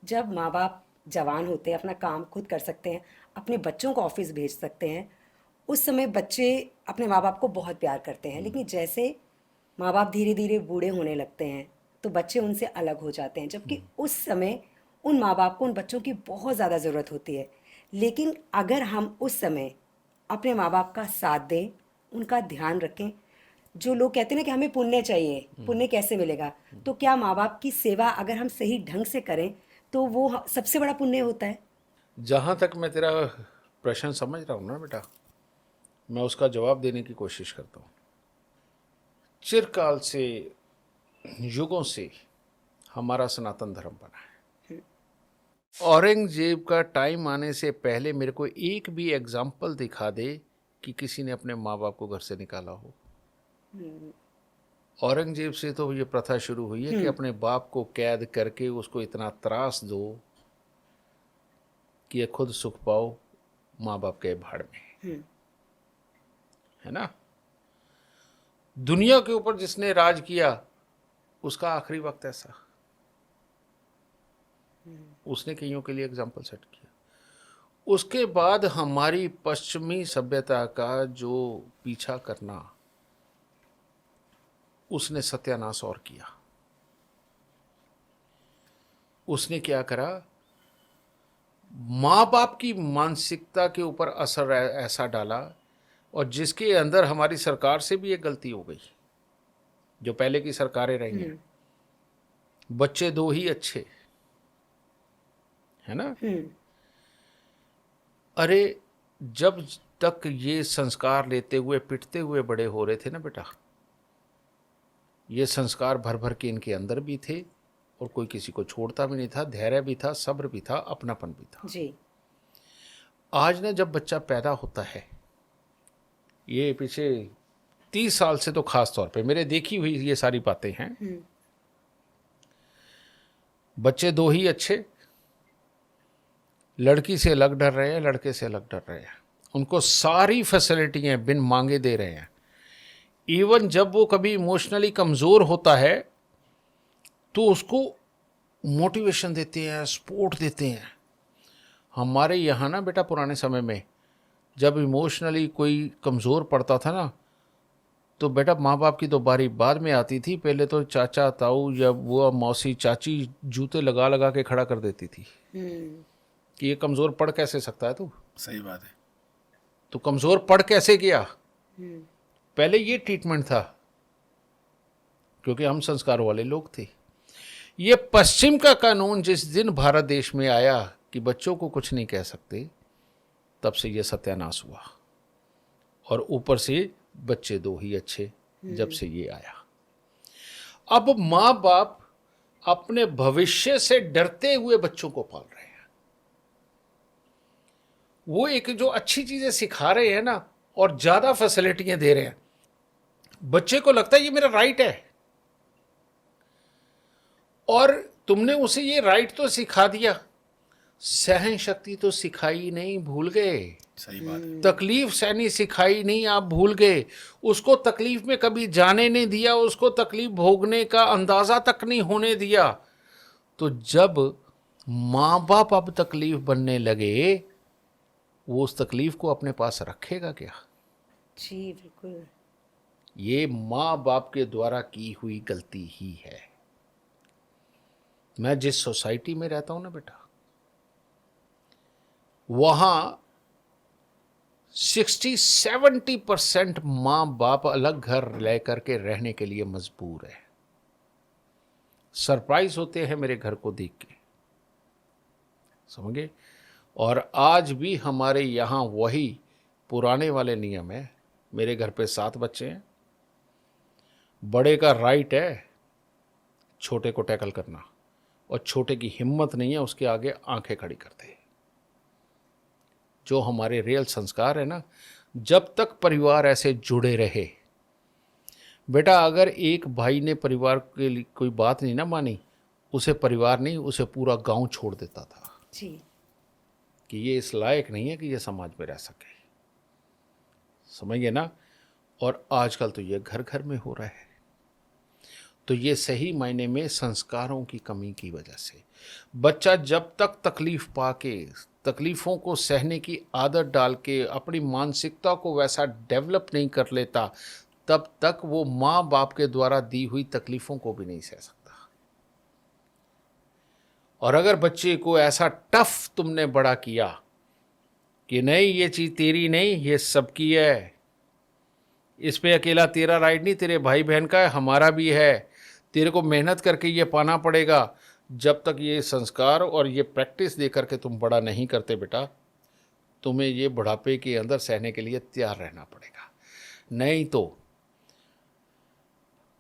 जब माँ बाप जवान होते हैं, अपना काम खुद कर सकते हैं, अपने बच्चों को ऑफिस भेज सकते हैं, उस समय बच्चे अपने माँ बाप को बहुत प्यार करते हैं। लेकिन जैसे माँ बाप धीरे धीरे बूढ़े होने लगते हैं तो बच्चे उनसे अलग हो जाते हैं, जबकि उस समय उन माँ बाप को उन बच्चों की बहुत ज़्यादा ज़रूरत होती है। लेकिन अगर हम उस समय अपने माँ बाप का साथ दें, उनका ध्यान रखें, जो लोग कहते हैं ना कि हमें पुण्य चाहिए, पुण्य कैसे मिलेगा, तो क्या माँ बाप की सेवा अगर हम सही ढंग से करें तो वो सबसे बड़ा पुण्य होता है। जहाँ तक मैं तेरा प्रश्न समझ रहा हूँ ना बेटा, मैं उसका जवाब देने की कोशिश करता हूँ। चिरकाल से, युगों से हमारा सनातन धर्म बना है। औरंगजेब का टाइम आने से पहले मेरे को एक भी एग्जाम्पल दिखा दे कि किसी ने अपने माँ बाप को घर से निकाला हो। औरंगजेब से तो ये प्रथा शुरू हुई है कि अपने बाप को कैद करके उसको इतना त्रास दो कि ये खुद सुख पाओ, माँ बाप के भाड़ में, है ना। दुनिया के ऊपर जिसने राज किया उसका आखिरी वक्त ऐसा, उसने कईयों के लिए एग्जाम्पल सेट किया। उसके बाद हमारी पश्चिमी सभ्यता का जो पीछा करना, उसने सत्यानाश और किया। उसने क्या करा, माँ बाप की मानसिकता के ऊपर असर ऐसा डाला, और जिसके अंदर हमारी सरकार से भी एक गलती हो गई, जो पहले की सरकारें रही हैं। बच्चे दो ही अच्छे, है ना। अरे, जब तक ये संस्कार लेते हुए पिटते हुए बड़े हो रहे थे ना बेटा, ये संस्कार भर भर के इनके अंदर भी थे, और कोई किसी को छोड़ता भी नहीं था, धैर्य भी था, सब्र भी था, अपनापन भी था। जी। आज ना जब बच्चा पैदा होता है, ये पीछे 30 साल से तो खास तौर पे मेरे देखी हुई ये सारी बातें हैं। बच्चे दो ही अच्छे, लड़की से अलग डर रहे हैं, लड़के से अलग डर रहे हैं, उनको सारी फैसिलिटियां बिन मांगे दे रहे हैं। इवन जब वो कभी इमोशनली कमज़ोर होता है तो उसको मोटिवेशन देते हैं, सपोर्ट देते हैं। हमारे यहाँ ना बेटा, पुराने समय में जब इमोशनली कोई कमज़ोर पड़ता था ना, तो बेटा माँ बाप की तो बारी बाद में आती थी, पहले तो चाचा ताऊ या वो मौसी चाची जूते लगा लगा के खड़ा कर देती थी कि ये कमज़ोर पड़ कैसे सकता है तू, सही बात है। तो कमज़ोर पड़ कैसे गया। पहले ये ट्रीटमेंट था, क्योंकि हम संस्कार वाले लोग थे। ये पश्चिम का कानून जिस दिन भारत देश में आया कि बच्चों को कुछ नहीं कह सकते, तब से ये सत्यानाश हुआ। और ऊपर से बच्चे दो ही अच्छे, जब से ये आया। अब माँ बाप अपने भविष्य से डरते हुए बच्चों को पाल रहे हैं। वो एक जो अच्छी चीजें सिखा रहे हैं ना, और ज्यादा फैसिलिटियां दे रहे हैं, बच्चे को लगता है ये मेरा राइट है। और तुमने उसे ये राइट तो सिखा दिया, सहन शक्ति तो सिखाई नहीं, भूल गए। सही बात है। तकलीफ सहनी सिखाई नहीं, आप भूल गए। उसको तकलीफ में कभी जाने नहीं दिया, उसको तकलीफ भोगने का अंदाजा तक नहीं होने दिया। तो जब माँ बाप अब तकलीफ बनने लगे, वो उस तकलीफ को अपने पास रखेगा क्या। जी बिल्कुल। ये माँ बाप के द्वारा की हुई गलती ही है। मैं जिस सोसाइटी में रहता हूं ना बेटा, वहां 60-70% माँ बाप अलग घर लेकर के रहने के लिए मजबूर है। सरप्राइज होते हैं मेरे घर को देख के, समझे। और आज भी हमारे यहाँ वही पुराने वाले नियम है। मेरे घर पे 7 बच्चे हैं, बड़े का राइट है छोटे को टैकल करना, और छोटे की हिम्मत नहीं है उसके आगे आंखें खड़ी करते। जो हमारे रियल संस्कार है ना, जब तक परिवार ऐसे जुड़े रहे बेटा, अगर एक भाई ने परिवार के लिए कोई बात नहीं ना मानी, उसे परिवार नहीं, उसे पूरा गांव छोड़ देता था जी। कि ये इस लायक नहीं है कि ये समाज में रह सके, समझिए ना। और आजकल तो ये घर घर में हो रहा है। तो ये सही मायने में संस्कारों की कमी की वजह से। बच्चा जब तक तकलीफ पाके, तकलीफ़ों को सहने की आदत डाल के अपनी मानसिकता को वैसा डेवलप नहीं कर लेता, तब तक वो माँ बाप के द्वारा दी हुई तकलीफ़ों को भी नहीं सह सकता। और अगर बच्चे को ऐसा टफ तुमने बड़ा किया कि नहीं ये चीज़ तेरी नहीं, ये सबकी है, इस पे अकेला तेरा राइट नहीं, तेरे भाई बहन का है, हमारा भी है, तेरे को मेहनत करके ये पाना पड़ेगा, जब तक ये संस्कार और ये प्रैक्टिस दे करके तुम बड़ा नहीं करते बेटा, तुम्हें ये बुढ़ापे के अंदर सहने के लिए तैयार रहना पड़ेगा। नहीं तो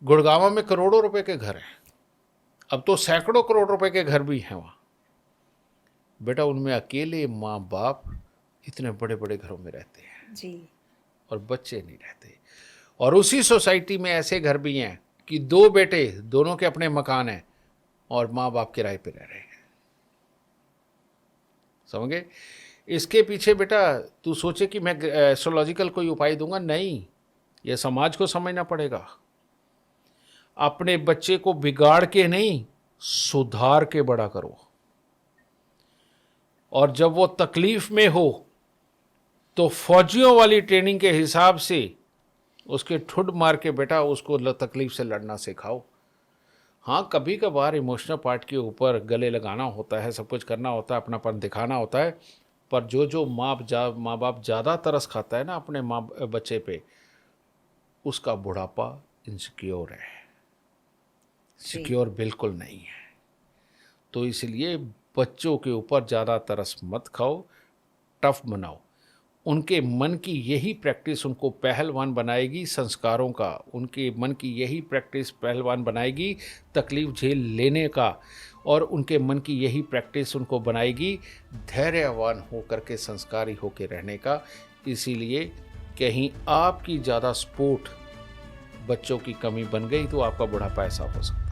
गुड़गांव में करोड़ों रुपए के घर हैं, अब तो सैकड़ों करोड़ रुपए के घर भी हैं वहाँ। बेटा उनमें अकेले माँ बाप इतने बड़े बड़े घरों में रहते हैं जी। और बच्चे नहीं रहते। और उसी सोसाइटी में ऐसे घर भी हैं कि दो बेटे, दोनों के अपने मकान हैं और माँ बाप किराए पे रह रहे हैं। समझ गए? इसके पीछे बेटा तू सोचे कि मैं एस्ट्रोलॉजिकल कोई उपाय दूंगा, नहीं, ये समाज को समझना पड़ेगा। अपने बच्चे को बिगाड़ के नहीं, सुधार के बड़ा करो। और जब वो तकलीफ में हो तो फौजियों वाली ट्रेनिंग के हिसाब से उसके ठुड मार के बेटा उसको तकलीफ से लड़ना सिखाओ। हाँ, कभी कभार इमोशनल पार्ट के ऊपर गले लगाना होता है, सब कुछ करना होता है, अपनापन दिखाना होता है, पर जो माँ बाप ज़्यादा तरस खाता है ना अपने बच्चे पे, उसका बुढ़ापा इनसिक्योर है, सिक्योर बिल्कुल नहीं है। तो इसलिए बच्चों के ऊपर ज़्यादा तरस मत खाओ, टफ बनाओ। उनके मन की यही प्रैक्टिस उनको पहलवान बनाएगी संस्कारों का, उनके मन की यही प्रैक्टिस पहलवान बनाएगी तकलीफ झेल लेने का, और उनके मन की यही प्रैक्टिस उनको बनाएगी धैर्यवान होकर के, संस्कारी होकर रहने का। इसीलिए कहीं आपकी ज़्यादा सपोर्ट बच्चों की कमी बन गई तो आपका बुढ़ापा ऐसा हो सकता है।